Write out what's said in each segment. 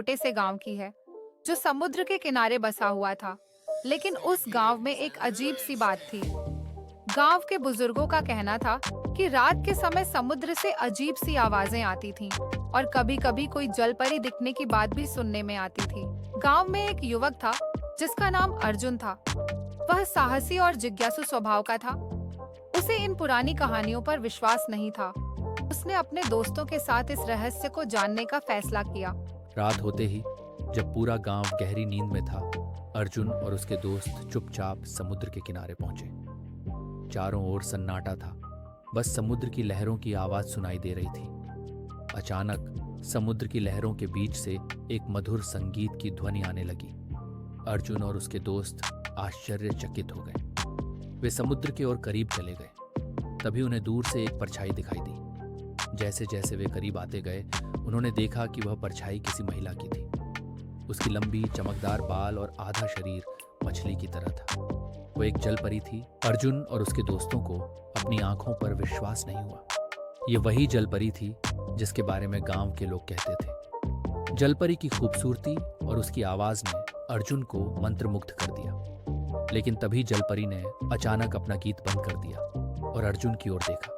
छोटे से गांव की है जो समुद्र के किनारे बसा हुआ था। लेकिन उस गांव में एक अजीब सी बात थी। गांव के बुजुर्गों का कहना था कि रात के समय समुद्र से अजीब सी आवाजें आती थीं और कभी-कभी कोई जलपरी दिखने की बात भी सुनने में आती थी। गांव में एक युवक था जिसका नाम अर्जुन था। वह साहसी और जिज्ञासु स्वभाव का था। उसे इन पुरानी कहानियों पर विश्वास नहीं था। उसने अपने दोस्तों के साथ इस रहस्य को जानने का फैसला किया। रात होते ही जब पूरा गांव गहरी नींद में था, अर्जुन और उसके दोस्त चुपचाप समुद्र के किनारे पहुंचे। चारों ओर सन्नाटा था, बस समुद्र की लहरों की आवाज सुनाई दे रही थी। अचानक समुद्र की लहरों के बीच से एक मधुर संगीत की ध्वनि आने लगी। अर्जुन और उसके दोस्त आश्चर्यचकित हो गए। वे समुद्र के ओर करीब चले गए। तभी उन्हें दूर से एक परछाई दिखाई दी। जैसे जैसे वे करीब आते गए, उन्होंने देखा कि वह परछाई किसी महिला की थी। उसकी लंबी चमकदार बाल और आधा शरीर मछली की तरह था। वो एक जलपरी थी। अर्जुन और उसके दोस्तों को अपनी आंखों पर विश्वास नहीं हुआ। ये वही जलपरी थी जिसके बारे में गांव के लोग कहते थे। जलपरी की खूबसूरती और उसकी आवाज ने अर्जुन को मंत्रमुग्ध कर दिया। लेकिन तभी जलपरी ने अचानक अपना गीत बंद कर दिया और अर्जुन की ओर देखा।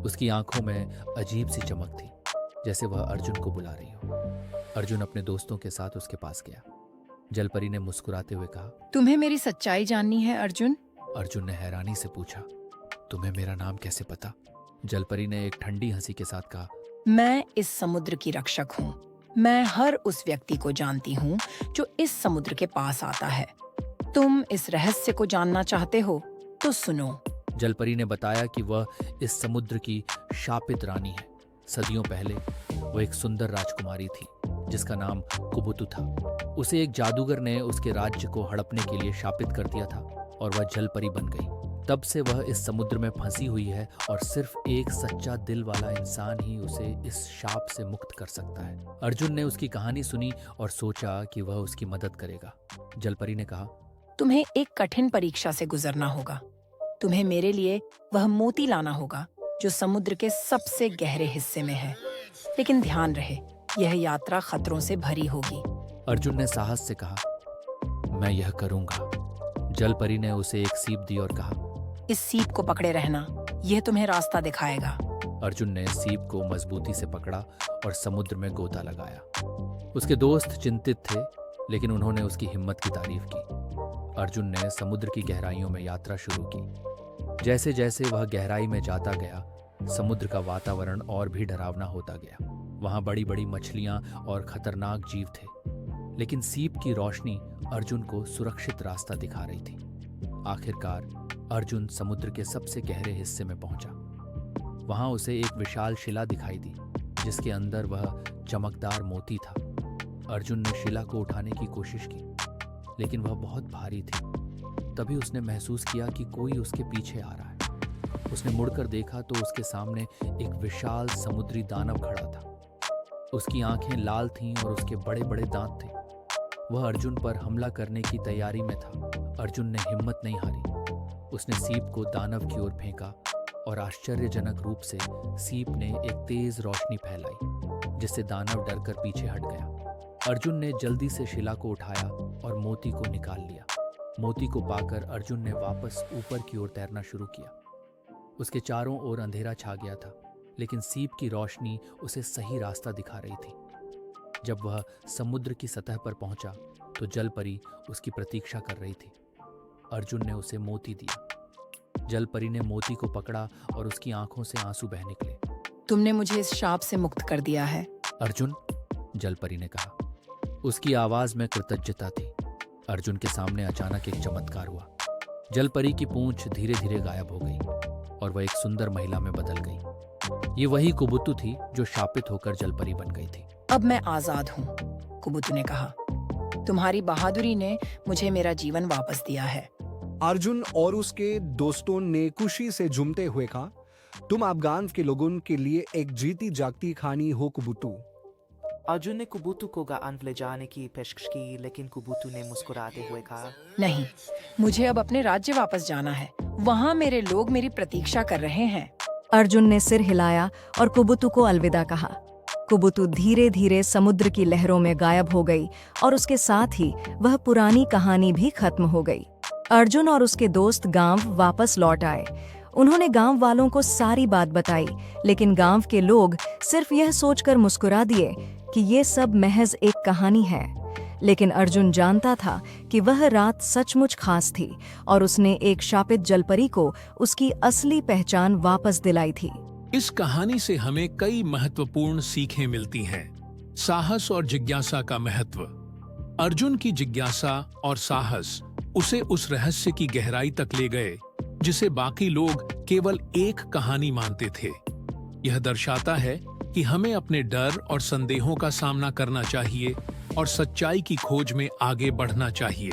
उसकी आंखों में अजीब सी चमक थी, जैसे वह अर्जुन को बुला रही हो। अर्जुन अपने दोस्तों के साथ उसके पास गया। जलपरी ने मुस्कुराते हुए कहा, तुम्हें मेरी सच्चाई जाननी है अर्जुन? अर्जुन ने हैरानी से पूछा, तुम्हें मेरा नाम कैसे पता? जलपरी ने एक ठंडी हंसी के साथ कहा, मैं इस समुद्र की रक्षक हूँ। मैं हर उस व्यक्ति को जानती हूँ जो इस समुद्र के पास आता है। तुम इस रहस्य को जानना चाहते हो तो सुनो। जलपरी ने बताया कि वह इस समुद्र की शापित रानी है। सदियों पहले वो एक सुंदर राजकुमारी थी जिसका नाम कुबुतु था। उसे एक जादूगर ने उसके राज्य को हड़पने के लिए शापित कर दिया था और वह जलपरी बन गई। तब से वह इस समुद्र में फंसी हुई है और सिर्फ एक सच्चा दिल वाला इंसान ही उसे इस शाप से मुक्त कर सकता है। अर्जुन ने उसकी कहानी सुनी और सोचा कि वह उसकी मदद करेगा। जलपरी ने कहा, तुम्हें एक कठिन परीक्षा से गुजरना होगा। तुम्हें मेरे लिए वह मोती लाना होगा जो समुद्र के सबसे गहरे हिस्से में है। लेकिन ध्यान रहे, यह यात्रा खतरों से भरी होगी। अर्जुन ने साहस से कहा, मैं यह करूंगा। जलपरी ने उसे एक सीप दी और कहा, इस सीप को पकड़े रहना, यह तुम्हें रास्ता दिखाएगा। अर्जुन ने सीप को मजबूती से पकड़ा और समुद्र में गोता लगाया। उसके दोस्त चिंतित थे, लेकिन उन्होंने उसकी हिम्मत की तारीफ की। अर्जुन ने समुद्र की गहराइयों में यात्रा शुरू की। जैसे जैसे वह गहराई में जाता गया, समुद्र का वातावरण और भी डरावना होता गया। वहां बड़ी बड़ी मछलियां और खतरनाक जीव थे, लेकिन सीप की रोशनी अर्जुन को सुरक्षित रास्ता दिखा रही थी। आखिरकार अर्जुन समुद्र के सबसे गहरे हिस्से में पहुंचा। वहां उसे एक विशाल शिला दिखाई दी जिसके अंदर वह चमकदार मोती था। अर्जुन ने शिला को उठाने की कोशिश की, लेकिन वह बहुत भारी थी। तभी उसने महसूस किया कि कोई उसके पीछे आ रहा है। उसने मुड़कर देखा तो उसके सामने एक विशाल समुद्री दानव खड़ा था। उसकी आंखें लाल थीं और उसके बड़े बड़े दांत थे। वह अर्जुन पर हमला करने की तैयारी में था। अर्जुन ने हिम्मत नहीं हारी। उसने सीप को दानव की ओर फेंका और आश्चर्यजनक रूप से सीप ने एक तेज रोशनी फैलाई, जिससे दानव डरकर पीछे हट गया। अर्जुन ने जल्दी से शिला को उठाया और मोती को निकाल लिया। मोती को पाकर अर्जुन ने वापस ऊपर की ओर तैरना शुरू किया। उसके चारों ओर अंधेरा छा गया था, लेकिन सीप की रोशनी उसे सही रास्ता दिखा रही थी। जब वह समुद्र की सतह पर पहुंचा तो जलपरी उसकी प्रतीक्षा कर रही थी। अर्जुन ने उसे मोती दिया। जलपरी ने मोती को पकड़ा और उसकी आंखों से आंसू बह निकले। तुमने मुझे इस शाप से मुक्त कर दिया है अर्जुन, जलपरी ने कहा। उसकी आवाज में कृतज्ञता थी। अर्जुन के सामने अचानक एक चमत्कार हुआ। जलपरी की पूंछ धीरे धीरे गायब हो गई और वह एक सुंदर महिला में बदल गई। ये वही कुबुतु थी जो शापित होकर जलपरी बन गई थी। अब मैं आजाद हूँ, कुबुतु ने कहा। तुम्हारी बहादुरी ने मुझे मेरा जीवन वापस दिया है। अर्जुन और उसके दोस्तों ने खुशी से झूमते हुए कहा, तुम अफगान के लोगों के लिए एक जीती जागती कहानी हो कुबुतु। अर्जुन ने कुबुतु को गांव ले जाने की पेशकश की, लेकिन कुबुतु ने मुस्कुराते हुए कहा, नहीं, मुझे अब अपने राज्य वापस जाना है। वहाँ मेरे लोग मेरी प्रतीक्षा कर रहे हैं। अर्जुन ने सिर हिलाया और कुबुतु को अलविदा कहा। कुबुतु धीरे धीरे समुद्र की लहरों में गायब हो गई और उसके साथ ही वह पुरानी कहानी भी खत्म हो गई। अर्जुन और उसके दोस्त गांव वापस लौट आए। उन्होंने गांव वालों को सारी बात बताई, लेकिन गांव के लोग सिर्फ यह सोचकर मुस्कुरा दिए कि ये सब महज एक कहानी है। लेकिन अर्जुन जानता था कि वह रात सचमुच खास थी और उसने एक शापित जलपरी को उसकी असली पहचान वापस दिलाई थी। इस कहानी से हमें कई महत्वपूर्ण सीखें मिलती हैं। साहस और जिज्ञासा का महत्व। अर्जुन की जिज्ञासा और साहस उसे उस रहस्य की गहराई तक ले गए जिसे बाकी लोग केवल एक कहानी मानते थे। यह दर्शाता है कि हमें अपने डर और संदेहों का सामना करना चाहिए और सच्चाई की खोज में आगे बढ़ना चाहिए।